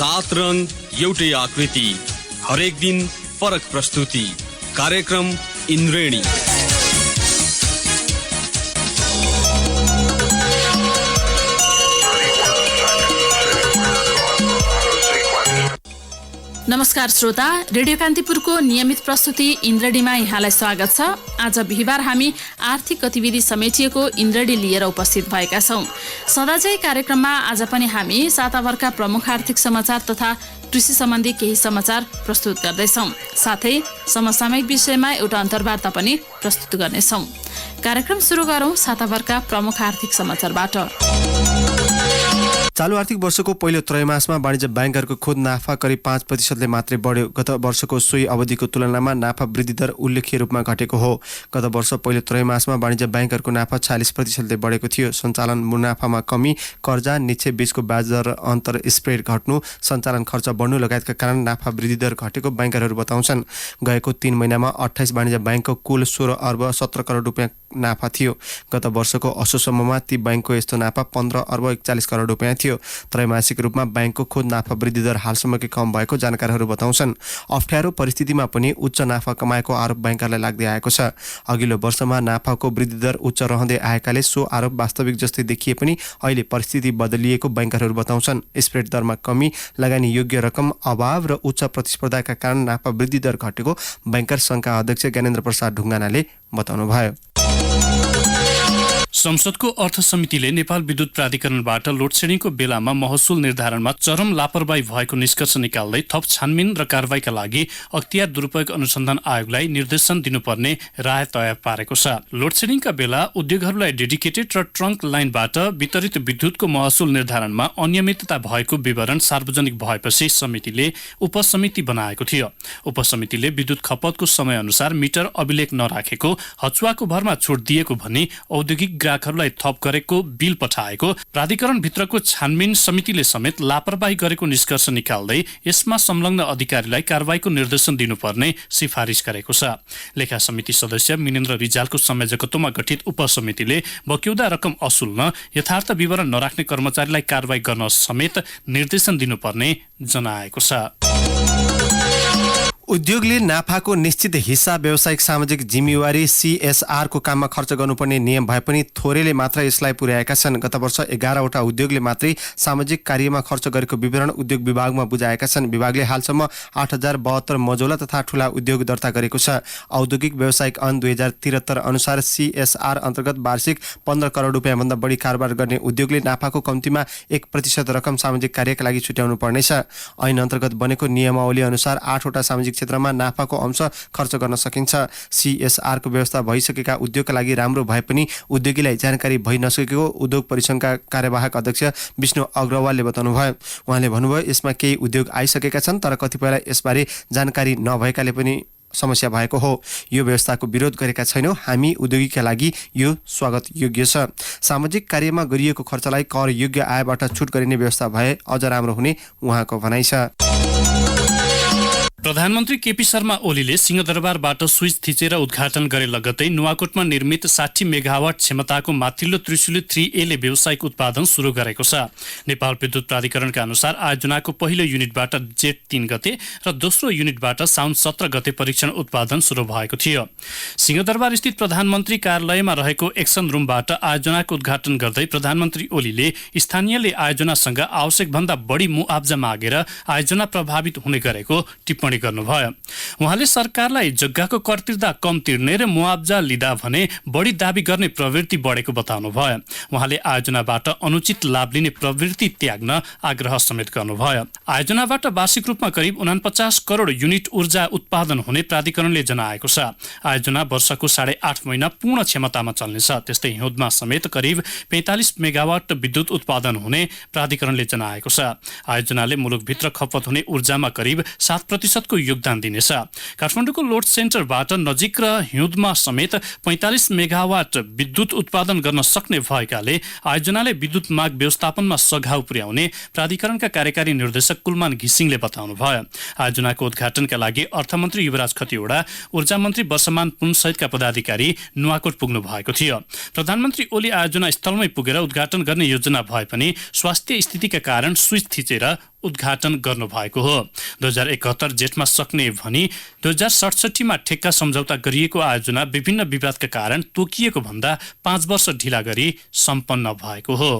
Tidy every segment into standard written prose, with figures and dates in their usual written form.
7 रङ एउटै आकृति, हरेक दिन फरक प्रस्तुति। कार्यक्रम इन्द्रेणी। नमस्कार श्रोता, रेडियो कान्तिपुरको नियमित प्रस्तुति इन्द्रेणीमा यहाँलाई स्वागत छ। आज बिहिबार हामी आर्थिक गतिविधि समेटिएको इन्द्रेणी लिएर उपस्थित भएका छौं। सदाझै कार्यक्रममा आज पनि हामी साताभरका प्रमुख आर्थिक समाचार तथा कृषि सम्बन्धी केही समाचार प्रस्तुत गर्दैछौं। साथै समसामयिक विषयमा एउटा अन्तर्वार्ता पनि प्रस्तुत गर्नेछौं। कार्यक्रम सुरु गरौं साताभरका प्रमुख आर्थिक समाचारबाट। चालू आर्थिक वर्षको पहिलो त्रैमासमा वाणिज्य ब्याङ्कहरूको खुद नाफा करिब 5% मात्रै बढ्यो। गत वर्षको सोही अवधिको तुलनामा नाफा वृद्धि दर उल्लेख्य रूपमा घटेको हो। गत वर्ष पहिलो त्रैमासमा वाणिज्य ब्याङ्कहरूको नाफा 46% बढेको थियो। सञ्चालन मुनाफामा कमी, कर्जा निक्षेप बीचको ब्याज दर अन्तर स्प्रेड घट्नु, सञ्चालन खर्च बढ्नु लगायतका कारण नाफा वृद्धि दर घटेको ब्याङ्करहरू बताउँछन्। गएको 3 महिनामा 28 वाणिज्य ब्याङ्कको कुल 16 अर्ब 17 करोड रुपियाँ नाफा थियो। गत वर्षको असोजसम्ममा ती ब्याङ्कको यस्तो नाफा 15 अर्ब 41 करोड रुपियाँ थियो। त्रैमासिक रूपमा ब्याङ्कको खुद नाफा वृद्धि दर हालसम्मकै कम भएको जानकारहरू बताउँछन्। अप्ठ्यारो परिस्थितिमा पनि उच्च नाफा कमाएको आरोप ब्याङ्करलाई लाग्दै आएको छ। अघिल्लो वर्षमा नाफाको वृद्धि दर उच्च रहँदै आएकाले सो आरोप वास्तविक जस्तै देखिए पनि अहिले परिस्थिति बदलिएको ब्याङ्करहरू बताउँछन्। स्प्रेड दरमा कमी, लगानी योग्य रकम अभाव र उच्च प्रतिस्पर्धाका कारण नाफा वृद्धि दर घटेको ब्याङ्कर सङ्घका अध्यक्ष ज्ञानेन्द्र प्रसाद ढुङ्गानाले बताउनुभयो। संसदको अर्थ समितिले नेपाल विद्युत प्राधिकरणबाट लोडसेडिङको बेलामा महसुल निर्धारणमा चरम लापरवाही भएको निष्कर्ष निकाल्दै थप छानबिन र कारबाहीका लागि अख्तियार दुरुपयोग अनुसन्धान आयोगलाई निर्देशन दिनुपर्ने राय तय पारेको छ। लोडसेडिङका बेला उद्योगहरूलाई डेडिकेटेड र ट्रङ्क लाइनबाट वितरित विद्युतको महसुल निर्धारणमा अनियमितता भएको विवरण सार्वजनिक भएपछि समितिले उपसमिति बनाएको थियो। उपसमितिले विद्युत खपतको समयअनुसार मिटर अभिलेख नराखेको, हचुवाको भरमा छुट दिएको भनी औद्योगिक ग्राहकहरूलाई थप गरेको बिल पठाएको प्राधिकरणभित्रको छानबिन समितिले समेत लापरवाही गरेको निष्कर्ष निकाल्दै यसमा संलग्न अधिकारीलाई कारबाहीको निर्देशन दिनुपर्ने सिफारिस गरेको छ। लेखा समिति सदस्य मिनेन्द्र रिजालको संयोजकत्वमा गठित उपसमितिले बक्यौदा रकम असुल्न, यथार्थ विवरण नराख्ने कर्मचारीलाई कारबाही गर्न समेत निर्देशन दिनुपर्ने जनाएको छ। उद्योगले नाफाको निश्चित हिस्सा व्यावसायिक सामाजिक जिम्मेवारी CSR को काममा खर्च गर्नुपर्ने नियम भए पनि थोरैले मात्र यसलाई पुर्याएका छन्। गत वर्ष 11वटा उद्योगले मात्रै सामाजिक कार्यमा खर्च गरेको विवरण उद्योग विभागमा बुझाएका छन्। विभागले हालसम्म 8072 मझौला तथा ठूला उद्योग दर्ता गरेको छ। औद्योगिक व्यावसायिक ऐन 2073 अनुसार CSR अन्तर्गत वार्षिक 15 करोड रुपियाँभन्दा बढी कारोबार गर्ने उद्योगले नाफाको कम्तीमा 1% रकम सामाजिक कार्यका लागि छुट्याउनु पर्नेछ। ऐन अन्तर्गत बनेको नियमावली अनुसार 8वटा सामाजिक क्षेत्रमा नाफाको अंश खर्च गर्न सकिन्छ। CSR को व्यवस्था भइसकेका उद्योगका लागि राम्रो भए पनि उद्योगीलाई जानकारी भइ नसकेको उद्योग परिसंघका कार्यवाहक अध्यक्ष विष्णु अग्रवालले बताउनुभयो। उहाँले भन्नुभयो, यसमा केही उद्योग आइसकेका छन् तर कतिपयलाई यसबारे जानकारी नभएकाले पनि समस्या भएको हो। यो व्यवस्थाको विरोध गरेका छैनौं, हामी उद्योगीका लागि यो स्वागत योग्य छ। सामाजिक कार्यमा गरिएको खर्चलाई कर योग्य आयबाट छुट गरिने व्यवस्था भए अझ राम्रो हुने उहाँको भनाइ छ। प्रधानमन्त्री केपी शर्मा ओलीले सिंहदरबारबाट स्विच थिचेर उद्घाटन गरे लगत्तै नुवाकोटमा निर्मित 60 मेगावाट क्षमताको माथिल्लो त्रिशुली 3A ले व्यावसायिक उत्पादन सुरु गरेको छ। नेपाल विद्युत प्राधिकरणका अनुसार आयोजनाको पहिलो युनिटबाट जेठ 3 गते र दोस्रो युनिटबाट साउन 17 गते परीक्षण उत्पादन सुरु भएको थियो। सिंहदरबार स्थित प्रधानमन्त्री कार्यालयमा रहेको एक्सन रुमबाट आयोजनाको उद्घाटन गर्दै प्रधानमन्त्री ओलीले स्थानीयले आयोजनासँग आवश्यक भन्दा बढी मुआब्जा मागेर आयोजना प्रभावित हुने गरेको टिप्पणी गर्नुभयो। उहाँले सरकारलाई जग्गाको कर तिर्दा कम तिर्ने र मुआब्जा लिँदा भने बढी दाबी गर्ने प्रवृत्ति बढेको बताउनुभयो। उहाँले आयोजनाबाट अनुचित लाभ लिने प्रवृत्ति त्याग्न आग्रह समेत गर्नुभयो। आयोजनाबाट वार्षिक रूपमा करिब 49 करोड युनिट ऊर्जा उत्पादन हुने प्राधिकरणले जनाएको छ। आयोजना वर्षको 8.5 महिना पूर्ण क्षमतामा चल्नेछ। त्यस्तै हिउँदमा समेत करिब 45 मेगावाट विद्युत उत्पादन हुने प्राधिकरणले जनाएको छ। आयोजनाले मुलुकभित्र खपत हुने ऊर्जामा करिब 7% को योगदान दिनेछ। काठमाडौँको लोड सेन्टरबाट नजिक र हिउँदमा समेत 45 मेगावाट विद्युत उत्पादन गर्न सक्ने भएकाले आयोजनाले विद्युत माग व्यवस्थापनमा सघाउ पुर्याउने प्राधिकरणका कार्यकारी निर्देशक कुलमान घिसिङले बताउनुभयो। आयोजनाको उद्घाटनका लागि अर्थमन्त्री युवराज खतिवडा, ऊर्जा मन्त्री वर्षमान पुन सहितका पदाधिकारी नुवाकोट पुग्नु भएको थियो। प्रधानमन्त्री ओली आयोजना स्थलमै पुगेर उद्घाटन गर्ने योजना भए पनि स्वास्थ्य स्थितिका कारण स्विच थिचेर उद्घाटन गर्नुभएको हो। 2071 जेठमा सक्ने भनी 2067 मा ठेक्का सम्झौता गरिएको आयोजना विभिन्न विवादका कारण तोकिएको भन्दा 5 वर्ष ढिला गरी सम्पन्न भएको हो।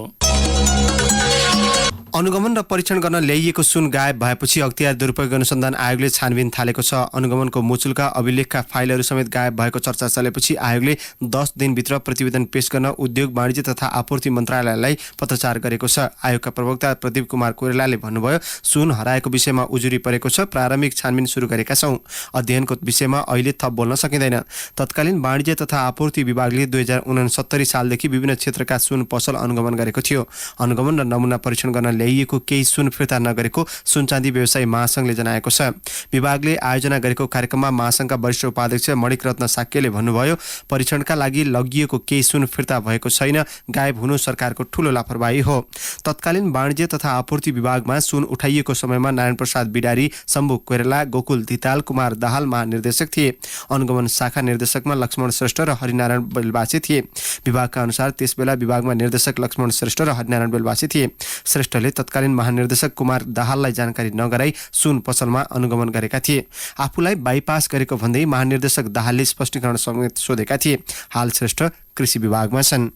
अनुगमन र परीक्षण गर्न ल्याइएको सुन गायब भएपछि अख्तियार दुरुपयोग अनुसन्धान आयोगले छानबिन थालेको छ। अनुगमनको मुचुल्का अभिलेखका फाइलहरू समेत गायब भएको चर्चा चलेपछि आयोगले 10 दिनभित्र प्रतिवेदन पेश गर्न उद्योग वाणिज्य तथा आपूर्ति मन्त्रालयलाई पत्रचार गरेको छ। आयोगका प्रवक्ता प्रदीप कुमार कोइरालाले भन्नुभयो, सुन हराएको विषयमा उजुरी परेको छ, प्रारम्भिक छानबिन सुरु गरेका छौं। अध्ययनको विषयमा अहिले थप बोल्न सकिँदैन। तत्कालीन वाणिज्य तथा आपूर्ति विभागले 2069 सालदेखि विभिन्न क्षेत्रका सुन पसल अनुगमन गरेको थियो। अनुगमन र नमुना परीक्षण गर्न ल्याइएको केही सुन फिर्ता नगरेको सुनचाँदी व्यवसायी महासंघले जनाएको छ। विभागले आयोजना गरेको कार्यक्रममा महासंघका वरिष्ठ उपाध्यक्ष मणिक रत्न साक्यले भन्नुभयो, परीक्षणका लागि लगिएको केही सुन फिर्ता भएको छैन, गायब हुनु सरकारको ठूलो लापरवाही हो। तत्कालीन वाणिज्य तथा आपूर्ति विभागमा सुन उठाइएको समयमा नारायण प्रसाद बिडारी, शम्भु कोइराला, गोकुल धिताल, कुमार दाहाल महानिर्देशक थिए। अनुगमन शाखा निर्देशकमा लक्ष्मण श्रेष्ठ र हरिनारायण बेलवासी थिए। विभागका अनुसार त्यसबेला विभागमा निर्देशक लक्ष्मण श्रेष्ठ र हरिनारायण बेलवासी थिए। श्रेष्ठले तत्कालीन महानिर्देशक कुमार दाहाललाई जानकारी नगराई सुन पसलमा अनुगमन गरेका थिए। आफूलाई बाइपास गरेको भन्दै महानिर्देशक दाहालले स्पष्टीकरण समेत सोधेका थिए। हाल श्रेष्ठ कृषि विभागमा छन्।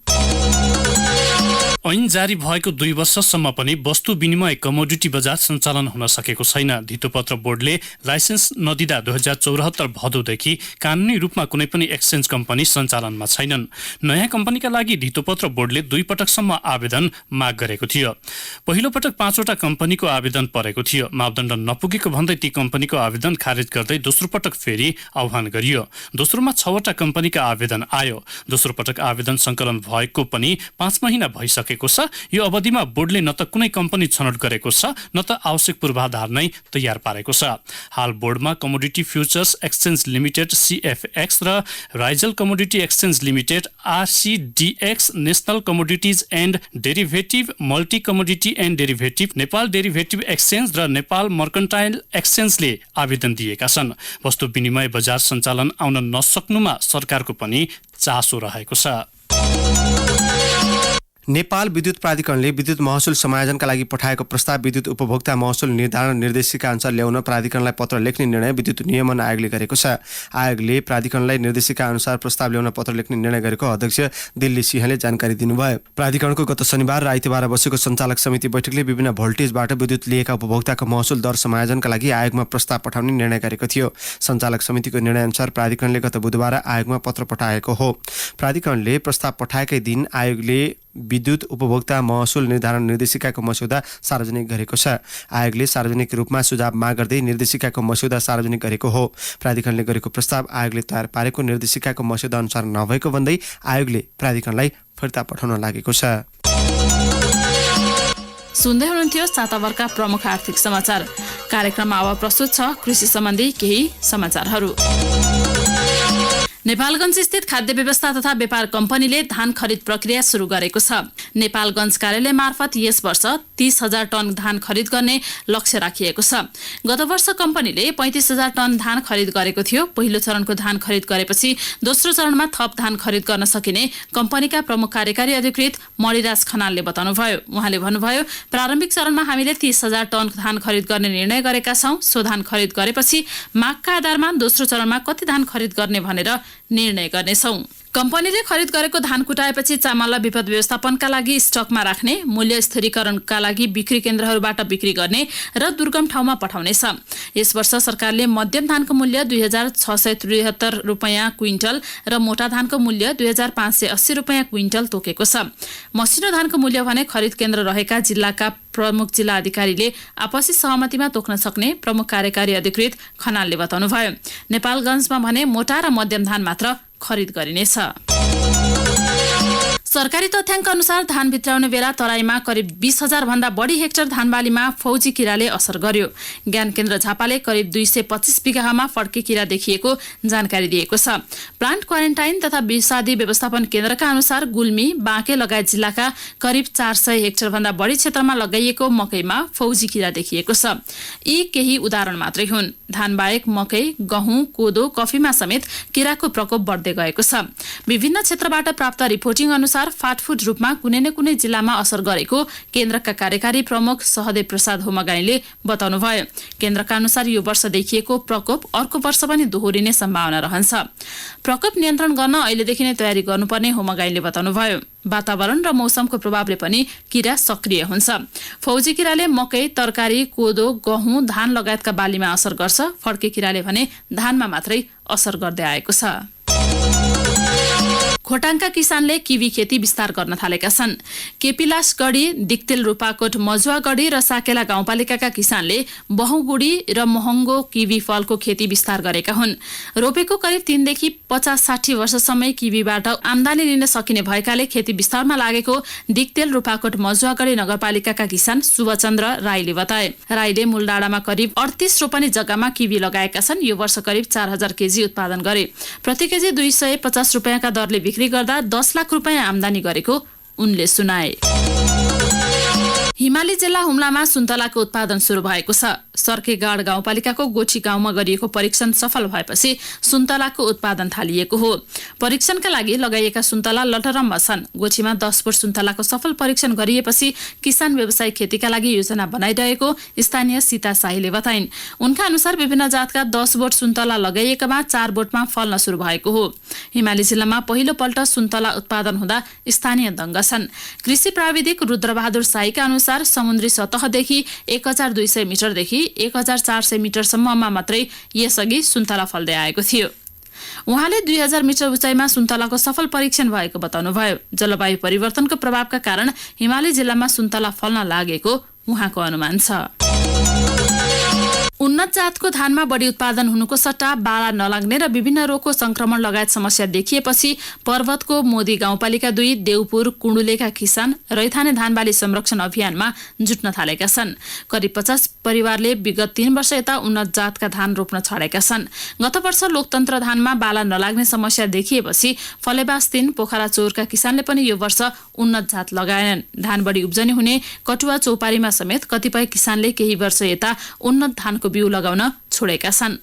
ऐन जारी भएको 2 वर्षसम्म पनि वस्तु विनिमय कमोडिटी बजार सञ्चालन हुन सकेको छैन। धितोपत्र बोर्डले लाइसेन्स नदिँदा 2074 भदौदेखि कानुनी रूपमा कुनै पनि एक्सचेन्ज कम्पनी सञ्चालनमा छैनन्। नयाँ कम्पनीका लागि धितोपत्र बोर्डले 2 पटकसम्म आवेदन माग गरेको थियो। पहिलो पटक 5 वटा कम्पनीको आवेदन परेको थियो। मापदण्ड नपुगेको भन्दै ती कम्पनीको आवेदन खारेज गर्दै दोस्रो पटक फेरि आह्वान गरियो। दोस्रोमा 6 वटा कम्पनीका आवेदन आयो। दोस्रो पटक आवेदन सङ्कलन भएको पनि 5 महिना भइसक्यो। यो अवधिमा बोर्डले न त कुनै कम्पनी छनौट गरेको छ, न त आवश्यक पूर्वाधार नै तयार पारेको छ। हाल बोर्डमा commodity futures exchange limited CFX र राइजल commodity exchange limited RCDX, national commodities and derivative, multi commodity and derivative, Nepal derivative exchange र नेपाल मर्कन्टाइल एक्सचेन्जले आवेदन दिएका छन्। वस्तु विनिमय बजार सञ्चालन आउन नसक्नुमा सरकारको पनि चासो रहेको छ। नेपाल विद्युत प्राधिकरणले विद्युत महसुल समायोजनका लागि पठाएको प्रस्ताव विद्युत उपभोक्ता महसुल निर्धारण निर्देशिका अनुसार ल्याउन प्राधिकरणलाई पत्र लेख्ने निर्णय विद्युत नियमन आयोगले गरेको छ। आयोगले प्राधिकरणलाई निर्देशिका अनुसार प्रस्ताव ल्याउन पत्र लेख्ने निर्णय गरेको अध्यक्ष दिल्ली सिंहले जानकारी दिनुभयो। प्राधिकरणको गत शनिबार र आइतबार बसेको सञ्चालक समिति बैठकले विभिन्न भोल्टेजबाट विद्युत लिएका उपभोक्ताको महसुल दर समायोजनका लागि आयोगमा प्रस्ताव पठाउने निर्णय गरेको थियो। सञ्चालक समितिको निर्णयअनुसार प्राधिकरणले गत बुधबार आयोगमा पत्र पठाएको हो। प्राधिकरणले प्रस्ताव पठाएकै दिन आयोगले विद्युत उपभोक्ता महसुल निर्धारण निर्देशिकाको मस्यौदा सार्वजनिक गरेको छ। आयोगले सार्वजनिक रूपमा सुझाव माग गर्दै निर्देशिकाको मस्यौदा सार्वजनिक गरेको हो। प्राधिकरणले गरेको प्रस्ताव आयोगले तयार पारेको निर्देशिकाको मस्यौदा अनुसार नभएको भन्दै आयोगले प्राधिकरणलाई फिर्ता पठाउन लागेको छ। सुन्दै हुनुहुन्थ्यो साताभरका प्रमुख आर्थिक समाचार। कार्यक्रममा अब प्रस्तुत छ कृषि सम्बन्धी केही समाचारहरू। नेपालगञ्ज स्थित खाद्य व्यवस्था तथा व्यापार कम्पनीले धान खरिद प्रक्रिया सुरु गरेको छ। नेपालगञ्ज कार्यालय मार्फत यस वर्ष 30,000 टन धान खरिद गर्ने लक्ष्य राखिएको छ। गत वर्ष कम्पनीले 35,000 टन धान खरिद गरेको थियो। पहिलो चरणको धान खरिद गरेपछि दोस्रो चरणमा थप धान खरिद गर्न सकिने कम्पनीका प्रमुख कार्यकारी अधिकृत मणिराज खनालले बताउनुभयो। उहाँले भन्नुभयो, प्रारम्भिक चरणमा हामीले 30,000 टन धान खरिद गर्ने निर्णय गरेका छौं। सो धान खरिद गरेपछि मागका आधारमा दोस्रो चरणमा कति धान खरिद गर्ने भनेर निर्णय गर्नेछौं। कम्पनीले खरिद गरेको धान कुटाएपछि चामललाई विपद व्यवस्थापनका लागि स्टकमा राख्ने, मूल्य स्थिरीकरणका लागि बिक्री केन्द्रहरूबाट बिक्री गर्ने र दुर्गम ठाउँमा पठाउनेछ। यस वर्ष सरकारले मध्यम धानको मूल्य 2,673 रुपैयाँ क्विन्टल र मोटा धानको मूल्य 2,580 रुपैयाँ क्विन्टल तोकेको छ। मसिनो धानको मूल्य भने खरिद केन्द्र रहेका जिल्लाका प्रमुख जिल्ला अधिकारीले आपसी सहमतिमा तोक्न सक्ने प्रमुख कार्यकारी अधिकृत खनालले बताउनुभयो। नेपालगञ्जमा भने मोटा र मध्यम धान मात्र खरिद गरिनेछ। सरकारी तथ्याङ्क अनुसार धान भित्राउने बेला तराईमा करिब 20,000 भन्दा बढी हेक्टर धानबालीमा फौजी किराले असर गर्यो। ज्ञान केन्द्र झापाले करिब 225 बिघामा फड्के किरा देखिएको जानकारी दिएको छ। प्लान्ट क्वारेन्टाइन तथा विषादी व्यवस्थापन केन्द्रका अनुसार गुल्मी, बाँके लगायत जिल्लाका करिब 400 हेक्टर भन्दा बढी क्षेत्रमा लगाइएको मकैमा फौजी किरा देखिएको छ। यी केही उदाहरण मात्रै हुन्। धान बाहेक मकै, गहुँ, कोदो, कफीमा समेत किराको प्रकोप बढ्दै गएको छ। विभिन्न क्षेत्रबाट प्राप्त रिपोर्टिङ अनुसार अनुसार फाटफुट रूपमा कुनै न कुनै जिल्लामा असर गरेको केन्द्रका कार्यकारी प्रमुख सहदेव प्रसाद होमगाईले बताउनुभयो। केन्द्रका अनुसार यो वर्ष देखिएको प्रकोप अर्को वर्ष पनि दोहोरिने सम्भावना रहन्छ। प्रकोप नियन्त्रण गर्न अहिलेदेखि नै तयारी गर्नुपर्ने होमगाईले बताउनुभयो। वातावरण र मौसमको प्रभावले पनि किरा सक्रिय हुन्छ। फौजी किराले मकै, तरकारी, कोदो, गहुँ, धान लगायतका बालीमा असर गर्छ। फड्के किराले भने धानमा मात्रै असर गर्दै आएको छ। खोटाङका किसानले किवी खेती विस्तार गर्न थालेका छन्। केपिलासगढी, दिक्तेल, रूपाकोट, मजुवागढी र साकेला गाउँपालिकाका किसानले बहुगुडी र महँगो किवी फलको खेती विस्तार गरेका हुन्। रोपेको करिब 3 देखि 50-60 वर्षसम्म किवीबाट आमदानी लिन सकिने भएकाले खेती विस्तारमा लागेको दिक्तेल, रूपाकोट, मजुवागढी नगरपालिकाका किसान शुभचन्द्र राईले बताए। राईले मूलडाँडामा करिब 38 रोपनी जग्गामा किवी लगाएका छन्। यो वर्ष करिब 4000 केजी उत्पादन गरे। प्रति केजी 250 रुपियाँका दरले बिक्री गर्दा 10 लाख रुपियाँ आमदानी गरेको उनले सुनाए। हिमाली जिल्ला हुम्लामा सुन्तलाको उत्पादन शुरू भएको छ। सर्केगाड गाउँपालिकाको गोठी गाउँमा गरिएको परीक्षण सफल भएपछि सुन्तलाको उत्पादन थालिएको हो। परीक्षणका लागि लगाइएका सुन्तला लटरम्म छन्। गोठीमा 10 बोट सुन्तलाको सफल परीक्षण गरिएपछि किसान व्यवसायिक खेतीका लागि योजना बनाइरहेको स्थानीय सीता शाहीले बताइन्। उनका अनुसार विभिन्न जातका 10 बोट सुन्तला लगाइएकामा 4 बोटमा फल्न शुरू भएको हो। हिमाली जिल्लामा पहिलो पल्ट सुन्तला उत्पादन हुँदा स्थानीय दंग छन्। कृषि प्राविधिक रुद्रबहादुर शाहीका अनुसार समुद्री सतहदेखि 1200 मिटरदेखि 1400 मिटरसम्ममा मात्रै यसअघि सुन्तला फल्दै आएको थियो। उहाँले 2000 मिटर उचाइमा सुन्तलाको सफल परीक्षण भएको बताउनुभयो। जलवायु परिवर्तनको प्रभावका कारण हिमाली जिल्लामा सुन्तला फल्न लागेको उहाँको अनुमान छ। उन्नत जातको धानमा बढी उत्पादन हुनुको सट्टा बाला नलाग्ने र विभिन्न रोगको संक्रमण लगायत समस्या देखिएपछि पर्वतको मोदी गाउँपालिका 2, देउपुर, कुण्डुलेका किसान रैथाने धानबाली संरक्षण अभियानमा जुट्न थालेका छन्। करिब 50 परिवारले विगत 3 वर्ष यता उन्नत जातका धान रोप्न छाडेका छन्। गत वर्ष लोकतन्त्र धानमा बाला नलाग्ने समस्या देखिएपछि फलेबास 3, पोखरा चौरका किसानले पनि यो वर्ष उन्नत जात लगाएनन्। धान बढी उब्जनी हुने कटुवा चौपारीमा समेत कतिपय किसानले केही वर्ष यता उन्नत धानको बिउ लगाउन छोडेका छन्।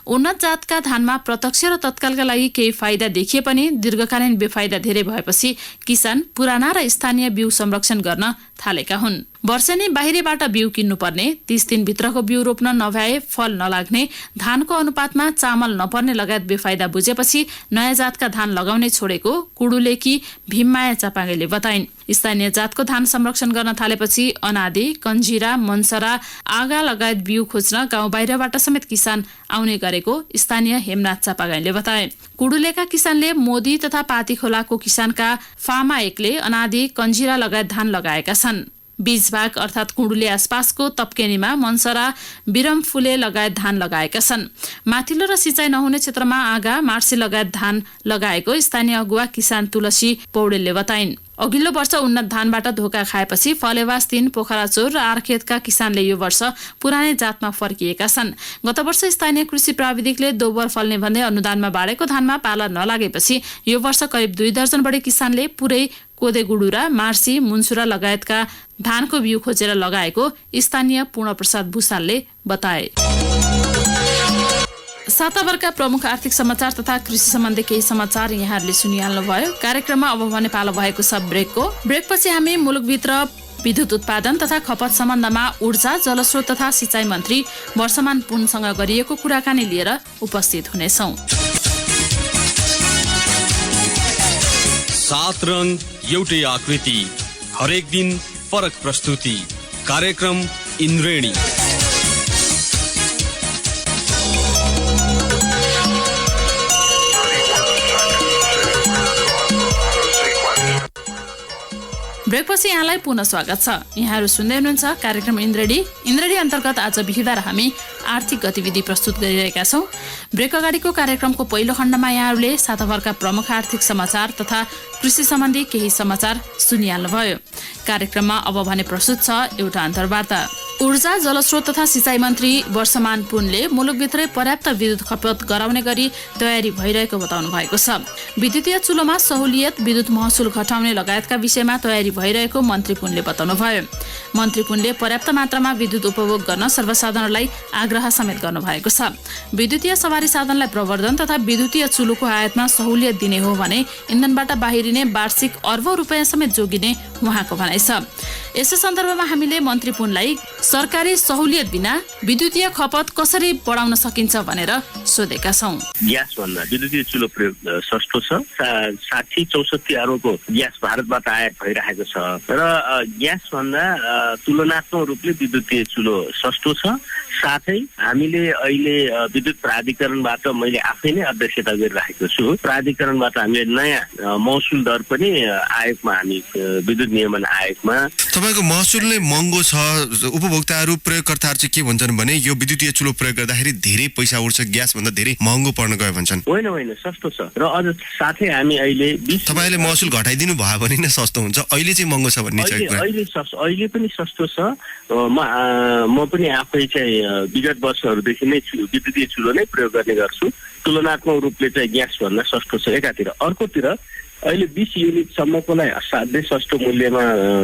उन्नत जातका धानमा प्रत्यक्ष र तत्कालका लागि केही फाइदा देखिए पनि दीर्घकालीन बेफाइदा धेरै भएपछि किसान पुराना र स्थानीय बिउ संरक्षण गर्न थालेका हुन्। वर्षेनी बाहिरबाट बिउ किन्नुपर्ने, 30 दिनभित्रको बिउ रोप्न नभए फल नलाग्ने, धानको अनुपातमा चामल नपर्ने लगायत बेफाइदा बुझेपछि नयाँ जातका धान लगाउने छोडेको कुडुलेकी भीममाया चापाङ्गेले बताइन्। स्थानीय जातको धान संरक्षण गर्न थालेपछि अनादि, कञ्जिरा, मनसरा, आगा लगायत बिउ खोज्न गाउँ बाहिरबाट समेत किसान आउने गरेको स्थानीय हेमनाथ चापागाईले बताए। कुडुलेका किसानले मोदी तथा पातीखोलाको किसानका फार्मा एकले अनादि, कञ्जिरा लगायत धान लगाएका छन्। बीजभाग अर्थात् कुडुले आसपासको तप्केनीमा मनसरा, बिरमफुले लगायत धान लगाएका छन्। माथिल्लो र सिँचाइ नहुने क्षेत्रमा आगा, मार्सी लगायत धान लगाएको स्थानीय अगुवा किसान तुलसी पौडेलले बताइन्। अघिल्लो वर्ष उन्नत धानबाट धोका खाएपछि फलेवास 3, पोखरा चौर र आरखेतका किसानले यो वर्ष पुरानै जातमा फर्किएका छन्। गत वर्ष स्थानीय कृषि प्राविधिकले दोब्बर फल्ने भन्दै अनुदानमा बाँडेको धानमा पाला नलागेपछि यो वर्ष करिब 2 दर्जन बढी किसानले पुरै कोदे गुडुरा, मार्सी, मुन्सुरा लगायतका धानको बिउ खोजेर लगाएको स्थानीय पूर्णप्रसाद भूषालले बताए। साताभरका प्रमुख आर्थिक समाचार तथा कृषि सम्बन्धी केही समाचार यहाँहरूले सुनिहाल्नुभयो। कार्यक्रममा अब भने पालो भएको छ ब्रेकको। ब्रेकपछि हामी मुलुकभित्र विद्युत उत्पादन तथा खपत सम्बन्धमा ऊर्जा, जलस्रोत तथा सिँचाइ मन्त्री वर्षमान पुनसँग गरिएको कुराकानी लिएर उपस्थित हुनेछौँ। 7 रङ एउटै आकृति, हरेक दिन फरक प्रस्तुति। कार्यक्रम इन्द्रेणी। ब्रेकपछि यहाँलाई पुनः स्वागत छ। यहाँहरू सुन्दै हुनुहुन्छ कार्यक्रम इन्द्रेणी। इन्द्रेणी अन्तर्गत आज बिहिबार हामी आर्थिक गतिविधि प्रस्तुत गरिरहेका छौँ। ब्रेक अगाडिको कार्यक्रमको पहिलो खण्डमा यहाँहरूले साताभरका प्रमुख आर्थिक समाचार तथा कृषि सम्बन्धी केही समाचार सुनिहाल्नुभयो। कार्यक्रममा अब भने प्रस्तुत छ एउटा अन्तर्वार्ता। ऊर्जा जलस्रोत तथा सिँचाइ मन्त्री वर्षमान पुनले मुलुकभित्रै पर्याप्त विद्युत खपत गराउने गरी तयारी भइरहेको बताउनु भएको छ। विद्युतीय चुलोमा सहुलियत, विद्युत महसुल घटाउने लगायतका विषयमा तयारी भइरहेको मन्त्री पुनले बताउनुभयो। मन्त्री पुनले पर्याप्त मात्रामा विद्युत उपभोग गर्न सर्वसाधारणलाई आग्रह समेत गर्नुभएको छ। विद्युतीय सवारी साधनलाई प्रवर्धन तथा विद्युतीय चुलोको आयातमा सहुलियत दिने हो भने इन्धनबाट बाहिरिने वार्षिक अर्बौं रुपियाँ समेत जोगिने उहाँको भनाइ छ। यसै सन्दर्भमा हामीले मन्त्री पुनलाई सरकारी सहुलियत बिना विद्युतीय खपत कसरी बढाउन सकिन्छ भनेर सोधेका छौं। ग्यास भन्दा विद्युतीय चुलो प्रयोग सस्तो छ। 60-64 अरबको ग्यास भारतबाट आयात भइरहेको छ र ग्यास भन्दा तुलनात्मक रूपले विद्युतीय चुलो सस्तो छ। साथै हामीले अहिले विद्युत प्राधिकरणबाट मैले आफै नै अध्यक्षता गरिरहेको छु। प्राधिकरणबाट हामीले नयाँ महसुल दर पनि आयोगमा हामी विद्युत नियमन आयोगमा तपाईको महसुल नै महँगो छ। उपभोक्ताहरू प्रयोगकर्ताहरू चाहिँ के भन्छन् भने यो विद्युतीय चुलो प्रयोग गर्दाखेरि धेरै पैसा उठ्छ, ग्यास भन्दा धेरै महँगो पर्न गयो भन्छन्। होइन सस्तो छ र अझ साथै हामी अहिले तपाईले महसुल घटाइदिनु भयो भने नै सस्तो हुन्छ। अहिले चाहिँ महँगो छ भन्ने छ। अहिले पनि सस्तो छ। म पनि आफै चाहिँ विगत वर्षहरूदेखि नै विद्युतीय चुलो नै प्रयोग गर्ने गर्छु। तुलनात्मक रूपले चाहिँ ग्यास भन्दा सस्तो छ एकातिर। अर्कोतिर अहिले 20 युनिटसम्मकोलाई असाध्यै सस्तो मूल्यमा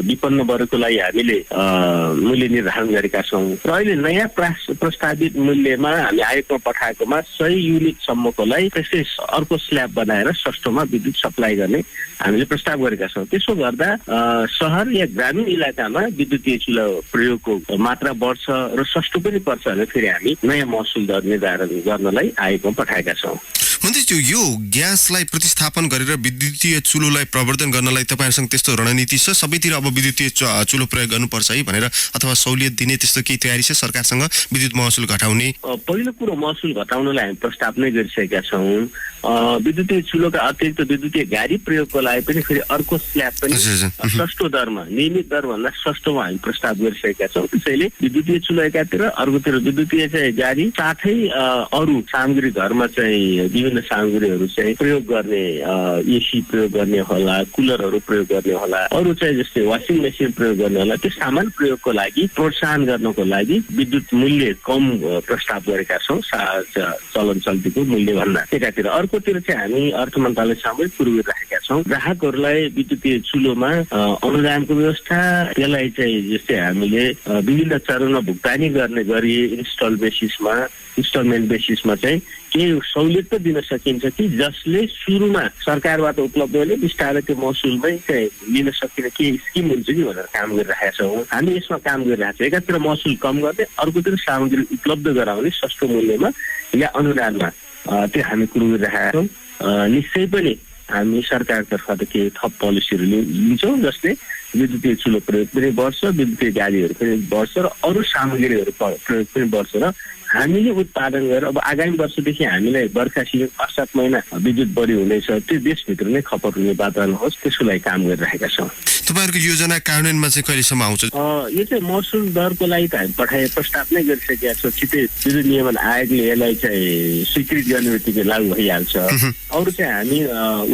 विपन्न वर्गकोलाई हामीले मूल्य निर्धारण गरेका छौँ र अहिले नयाँ प्रस्तावित मूल्यमा हामी आयोगमा पठाएकोमा 100 युनिटसम्मकोलाई त्यसै अर्को स्ल्याब बनाएर सस्तोमा विद्युत सप्लाई गर्ने हामीले प्रस्ताव गरेका छौँ। त्यसो गर्दा शहर या ग्रामीण इलाकामा विद्युतीय चुलो प्रयोगको मात्रा बढ्छ र सस्तो पनि पर्छ भने फेरि हामी नयाँ महसुल दर निर्धारण गर्नलाई आयोगमा पठाएका छौँ। मन्त्रीज्यू, यो ग्यासलाई प्रतिस्थापन गरेर विद्युतीय चुलोलाई प्रवर्धन गर्नलाई तपाईहरुसँग त्यस्तो रणनीति छ? सबैतिर अब विद्युतीय चुलो प्रयोग गर्नुपर्छ है भनेर अथवा सहुलियत दिने त्यस्तो केही तयारी छ सरकारसँग विद्युत महसुल घटाउने? पहिलो कुरो महसुल घटाउनलाई हामी प्रस्ताव नै गरिसकेका छौँ। विद्युतीय चुलोका अतिरिक्त विद्युतीय गाडी प्रयोगको लागि पनि फेरि अर्को स्ल्याब पनि सस्तो दरमा, नियमित दरभन्दा सस्तोमा हामी प्रस्ताव गरिसकेका छौँ। त्यसैले विद्युतीय चुलो एकातिर, अर्कोतिर विद्युतीय चाहिँ गाडी, साथै अरू सामग्री घरमा चाहिँ विभिन्न सामग्रीहरू चाहिँ प्रयोग गर्ने, एसी प्रयोग गर्ने होला, कुलरहरू प्रयोग गर्ने होला, अरू चाहिँ जस्तै वासिङ मेसिन प्रयोग गर्ने होला, त्यो सामान प्रयोगको लागि प्रोत्साहन गर्नको लागि विद्युत मूल्य कम प्रस्ताव गरेका छौँ चलन चल्तीको मूल्य भन्दा एकातिर। अर्कोतिर चाहिँ हामी अर्थ मन्त्रालय सामु पूर्व राखेका छौँ ग्राहकहरूलाई विद्युतीय चुलोमा अनुदानको व्यवस्था, त्यसलाई चाहिँ जस्तै हामीले विभिन्न चरणमा भुक्तानी गर्ने गरी इन्स्टलमेन्ट बेसिसमा चाहिँ केही सहुलियत त दिन सकिन्छ कि जसले सुरुमा सरकारबाट उपलब्ध हुने बिस्तारै त्यो महसुलमै चाहिँ लिन सकिने केही स्किम हुन्छ कि भनेर काम गरिरहेका छौँ। हामी यसमा काम गरिरहेका छौँ। एकातिर महसुल कम गर्ने, अर्कोतिर सामग्री उपलब्ध गराउने सस्तो मूल्यमा या अनुदानमा, त्यो हामी कुरो गरिरहेका छौँ। निश्चय पनि हामी सरकारतर्फबाट केही थप पोलिसीहरू लिन्छौँ जसले विद्युतीय चुलो प्रयोग पनि बढ्छ, विद्युतीय गाडीहरू पनि बढ्छ र अरू सामग्रीहरू प्रयोग पनि बढ्छ र हामीले उत्पादन गरेर अब आगामी वर्षदेखि हामीलाई बर्खा सिजन 5-7 महिना विद्युत बढी हुनेछ, त्यो देशभित्र नै खपत हुने वातावरण होस् त्यसको लागि काम गरिरहेका छौँ। तपाईँहरूको योजना कार्यान्वयनमा चाहिँ कहिलेसम्म आउँछ? यो चाहिँ महसुल दरको लागि त हामी प्रस्ताव नै गरिसकेका छौँ। छिटै विद्युत नियमन आयोगले यसलाई चाहिँ स्वीकृत गर्ने बित्तिकै लागू भइहाल्छ। अरू चाहिँ हामी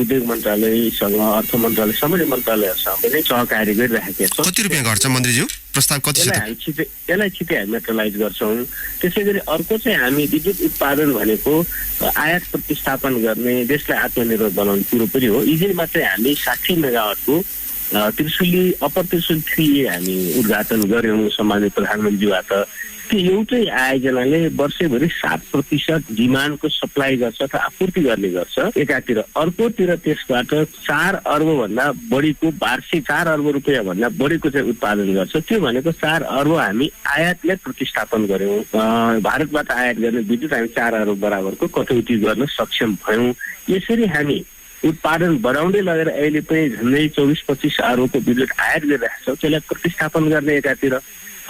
उद्योग मन्त्रालयसँग, अर्थ मन्त्रालय, सामान्य मन्त्रालयहरूसँग पनि सहकार्य गरिरहेका छौँ। कति रुपियाँ घट्छ मन्त्रीज्यू? प्रस्ताव कति छ? यसलाई छिटै हामी मेट्रलाइज गर्छौँ। त्यसै गरी अर्को चाहिँ हामी विद्युत उत्पादन भनेको आयात प्रतिस्थापन गर्ने, देशलाई आत्मनिर्भर बनाउने कुरो पनि हो। इजिनमा चाहिँ हामी 60 मेगावाटको त्रिशुली अप्पर त्रिशुली 3A हामी उद्घाटन गर्यौँ सम्मानित प्रधानमन्त्रीबाट। त्यो एउटै आयोजनाले वर्षैभरि 7% डिमान्डको सप्लाई गर्छ अथवा आपूर्ति गर्ने गर्छ एकातिर। अर्कोतिर त्यसबाट 4 अर्ब भन्दा बढीको वार्षिक 4 अर्ब रुपियाँ भन्दा बढीको चाहिँ उत्पादन गर्छ। त्यो भनेको 4 अर्ब हामी आयातलाई प्रतिस्थापन गर्यौँ। भारतबाट आयात गर्ने विद्युत हामी 4 अर्ब बराबरको कटौती गर्न सक्षम भयौँ। यसरी हामी उत्पादन बढाउँदै लगेर अहिले पनि झन्डै 24-25 अर्बको विद्युत आयात गरिरहेका छौँ। त्यसलाई प्रतिस्थापन गर्ने एकातिर,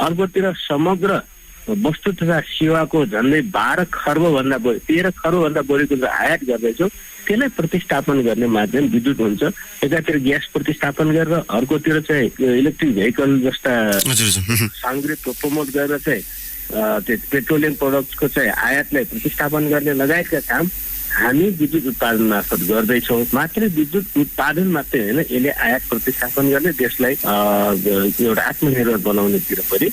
अर्कोतिर समग्र वस्तु तथा सेवाको झन्डै 12 खर्ब भन्दा बढी, 13 खर्ब भन्दा बढीको आयात गर्दैछौँ। त्यसलाई प्रतिस्थापन गर्ने माध्यम विद्युत हुन्छ। एकातिर ग्यास प्रतिस्थापन गरेर, अर्कोतिर चाहिँ इलेक्ट्रिक भेहिकल जस्ता सामग्री प्रमोट गरेर चाहिँ त्यो पेट्रोलियम प्रोडक्टको चाहिँ आयातलाई प्रतिस्थापन गर्ने लगायतका काम हामी विद्युत उत्पादन मार्फत गर्दैछौँ। मात्रै विद्युत उत्पादन मात्रै होइन, यसले आयात प्रतिस्थापन गर्ने देशलाई एउटा आत्मनिर्भर बनाउनेतिर पनि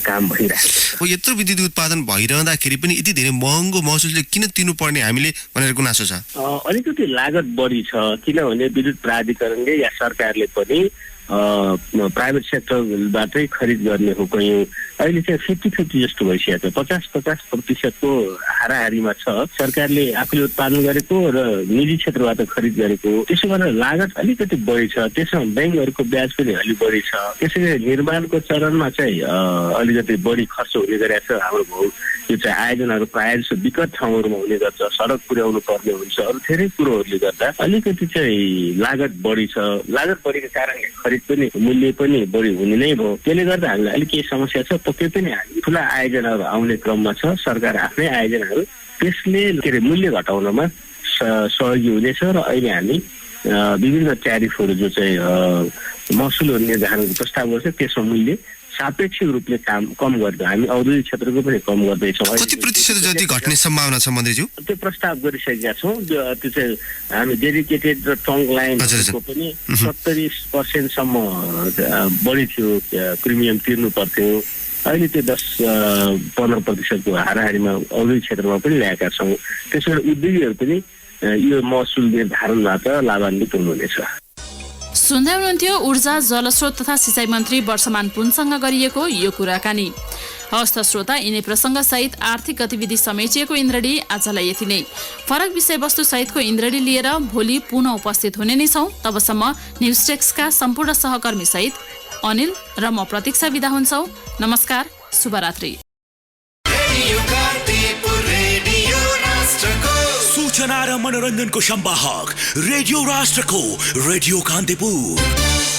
काम भइरहेको छ। यत्रो विद्युत उत्पादन भइरहँदाखेरि पनि यति धेरै महँगो महसुलले किन तिर्नुपर्ने हामीले भनेर गुनासो छ? अलिकति लागत बढी छ, किनभने विद्युत प्राधिकरणले या सरकारले पनि प्राइभेट सेक्टरबाटै खरिद गर्ने हो। कयौँ अहिले चाहिँ 50-50 जस्तो भइसकेको छ। 50-50% हाराहारीमा छ। सरकारले आफूले उत्पादन गरेको र निजी क्षेत्रबाट खरिद गरेको। त्यसो गरेर लागत अलिकति बढी छ। त्यसमा ब्याङ्कहरूको ब्याज पनि अलि बढी छ। त्यसैले निर्माणको चरणमा चाहिँ अलिकति बढी खर्च हुने गरेको छ। हाम्रो यो चाहिँ आयोजनाहरू प्रायः जस्तो विकट ठाउँहरूमा हुने गर्छ, सडक पुर्याउनु पर्ने हुन्छ, अरू धेरै कुरोहरूले गर्दा अलिकति चाहिँ लागत बढी छ। लागत बढीको कारणले खरिद पनि मूल्य पनि बढी हुने नै भयो। त्यसले गर्दा हामीलाई अलिक केही समस्या छ। पक्कै पनि हामी ठुला आयोजनाहरू आउने क्रममा छ। सरकार आफ्नै आयोजनाहरू त्यसले के अरे मूल्य घटाउनमा सहयोगी हुनेछ र अहिले हामी विभिन्न ट्यारिफहरू जो चाहिँ महसुलहरू निर्धारणको प्रस्ताव गर्छ त्यसमा मूल्य सापेक्षिक रूपले कम गर्दै हामी औद्योगिक क्षेत्रको पनि कम गर्दैछौँ। कति प्रतिशत जति घट्ने सम्भावना छ मन्त्रीज्यू? त्यो प्रस्ताव गरिसकेका छौँ। त्यो चाहिँ हामी डेडिकेटेड र ट्रङ्क लाइनको पनि 70% बढी थियो, प्रिमियम तिर्नु पर्थ्यो। अहिले त्यो 10-15% हाराहारीमा औद्योगिक क्षेत्रमा पनि ल्याएका छौँ। त्यसबाट उद्योगीहरू पनि यो महसुल निर्धारणबाट लाभान्वित हुनुहुनेछ। सुन्दै हुनुहुन्थ्यो ऊर्जा जलस्रोत तथा सिँचाइ मन्त्री वर्षमान पुनसँग गरिएको यो कुराकानी। हस्त श्रोता, यिनै प्रसङ्ग सहित आर्थिक गतिविधि समेटिएको इन्द्रडी आजलाई यति नै। फरक विषयवस्तु सहितको इन्द्रडी लिएर भोलि पुनः उपस्थित हुने नै छौँ। तबसम्म न्युजटेक्सका सम्पूर्ण सहकर्मी सहित अनिल र म प्रतीक्षा बिदा हुन्छौँ। नमस्कार, शुभरात्रि। सूचना र मनोरञ्जनको सम्वाहक रेडियो राष्ट्रको रेडियो कान्तिपुर।